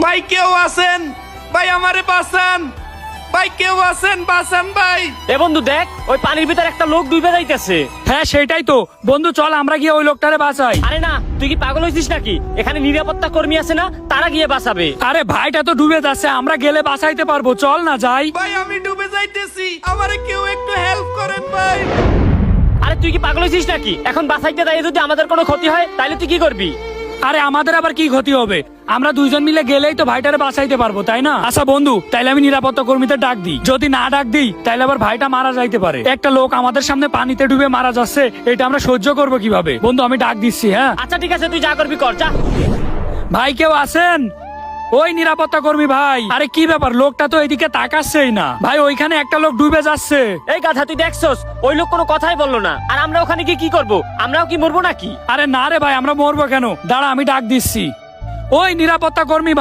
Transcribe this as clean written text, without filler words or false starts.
ভাই কেউ আছেন? ভাই আমারে বাঁচান, ভাই কেউ আছেন? বাঁচান ভাই। এ বন্ধু দেখ, ওই পানির ভিতর একটা লোক ডুবে যাইতেছে। হ্যাঁ সেটাই তো বন্ধু, চল আমরা গিয়ে ওই লোকটারে বাঁচাই। আরে না, তুই কি পাগল হয়েছিস নাকি? এখানে নিরাপত্তা কর্মী আছে না, তারা গিয়ে বাঁচাবে। আরে ভাইটা তো ডুবে যাচ্ছে, আমরা গেলে বাঁচাইতে পারবো, চল না যাই। ভাই আমি ডুবে যাইতেছি, আমারে কেউ একটু হেল্প করেন ভাই। আরে তুই কি পাগল হয়েছিস নাকি? এখন বাঁচাইতে দাঁড়িয়ে যদি আমাদের কোনো ক্ষতি হয় তাহলে তুই কি করবি? আরে আমাদের আবার কি ক্ষতি হবে? আমরা দুইজন মিলে গেলেই তো ভাইটারে বাঁচাইতে পারবো, তাই না? আচ্ছা বন্ধু, তাইলে আমি নিরাপত্তা কর্মীদের ডাক দিই। যদি না ডাক দিই তাইলে আবার ভাইটা মারা যাইতে পারে। একটা লোক আমাদের সামনে পানিতে ডুবে মারা যাচ্ছে, এটা আমরা সহ্য করবো কিভাবে? বন্ধু আমি ডাক দিচ্ছি। হ্যাঁ আচ্ছা ঠিক আছে, তুই যা করবি কর, যা। ভাই কেউ আছেন? ওই নিরাপত্তা কর্মী ভাই। আরে কি ব্যাপার, লোকটা তো এদিকে তাকাচ্ছেই না ভাই, ওইখানে একটা লোক ডুবে যাচ্ছে। এই গাধা, তুই দেখছস ওই লোক কোনো কথাই বললো না, আর আমরা ওখানে গিয়ে কি করবো? আমরাও কি মরবো নাকি? আরে না রে ভাই, আমরা মরবো কেন? দাঁড়া আমি ডাক দিচ্ছি। ওই নিরাপত্তা কর্মী ভাই।